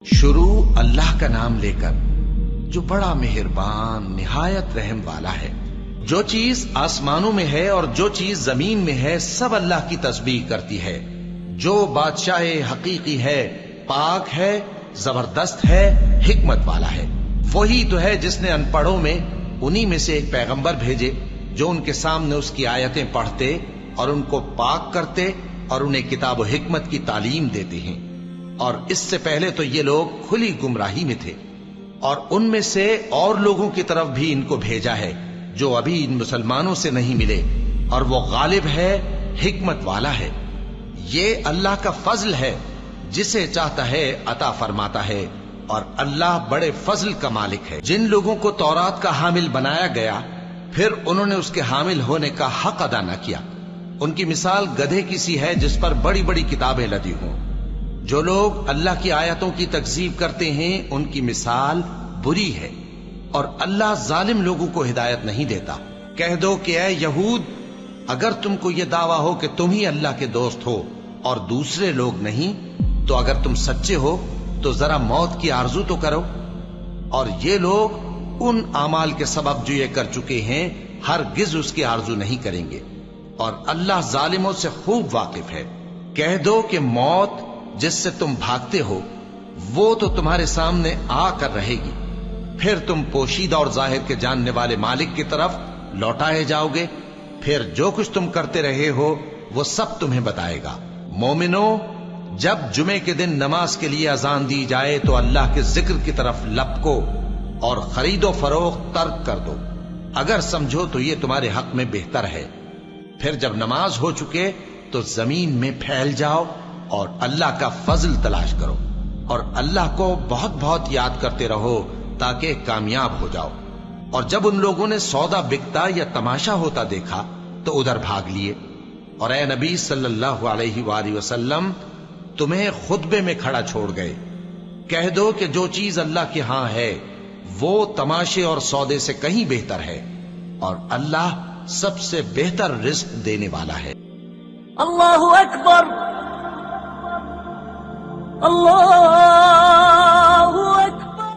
شروع اللہ کا نام لے کر جو بڑا مہربان نہایت رحم والا ہے۔ جو چیز آسمانوں میں ہے اور جو چیز زمین میں ہے سب اللہ کی تسبیح کرتی ہے۔ جو بادشاہ حقیقی ہے، پاک ہے، زبردست ہے، حکمت والا ہے۔ وہی تو ہے جس نے ان پڑھوں میں انہی میں سے ایک پیغمبر بھیجے جو ان کے سامنے اس کی آیتیں پڑھتے اور ان کو پاک کرتے اور انہیں کتاب و حکمت کی تعلیم دیتے ہیں۔ اور اس سے پہلے تو یہ لوگ کھلی گمراہی میں تھے، اور ان میں سے اور لوگوں کی طرف بھی ان کو بھیجا ہے جو ابھی ان مسلمانوں سے نہیں ملے، اور وہ غالب ہے، حکمت والا ہے۔ یہ اللہ کا فضل ہے، جسے چاہتا ہے عطا فرماتا ہے، اور اللہ بڑے فضل کا مالک ہے۔ جن لوگوں کو تورات کا حامل بنایا گیا پھر انہوں نے اس کے حامل ہونے کا حق ادا نہ کیا، ان کی مثال گدھے کی سی ہے جس پر بڑی بڑی کتابیں لدی ہوں۔ جو لوگ اللہ کی آیتوں کی تکذیب کرتے ہیں ان کی مثال بری ہے، اور اللہ ظالم لوگوں کو ہدایت نہیں دیتا۔ کہہ دو کہ اے یہود، اگر تم کو یہ دعویٰ ہو کہ تم ہی اللہ کے دوست ہو اور دوسرے لوگ نہیں، تو اگر تم سچے ہو تو ذرا موت کی آرزو تو کرو۔ اور یہ لوگ ان اعمال کے سبب جو یہ کر چکے ہیں ہرگز اس کی آرزو نہیں کریں گے، اور اللہ ظالموں سے خوب واقف ہے۔ کہہ دو کہ موت جس سے تم بھاگتے ہو وہ تو تمہارے سامنے آ کر رہے گی، پھر تم پوشیدہ اور ظاہر کے جاننے والے مالک کی طرف لوٹائے جاؤ گے، پھر جو کچھ تم کرتے رہے ہو وہ سب تمہیں بتائے گا۔ مومنو، جب جمعے کے دن نماز کے لیے اذان دی جائے تو اللہ کے ذکر کی طرف لپکو اور خرید و فروخت ترک کر دو، اگر سمجھو تو یہ تمہارے حق میں بہتر ہے۔ پھر جب نماز ہو چکے تو زمین میں پھیل جاؤ اور اللہ کا فضل تلاش کرو، اور اللہ کو بہت بہت یاد کرتے رہو تاکہ کامیاب ہو جاؤ۔ اور جب ان لوگوں نے سودا بکتا یا تماشا ہوتا دیکھا تو ادھر بھاگ لیے، اور اے نبی صلی اللہ علیہ وآلہ وسلم تمہیں خطبے میں کھڑا چھوڑ گئے۔ کہہ دو کہ جو چیز اللہ کے ہاں ہے وہ تماشے اور سودے سے کہیں بہتر ہے، اور اللہ سب سے بہتر رزق دینے والا ہے۔ اللہ اکبر، اللہ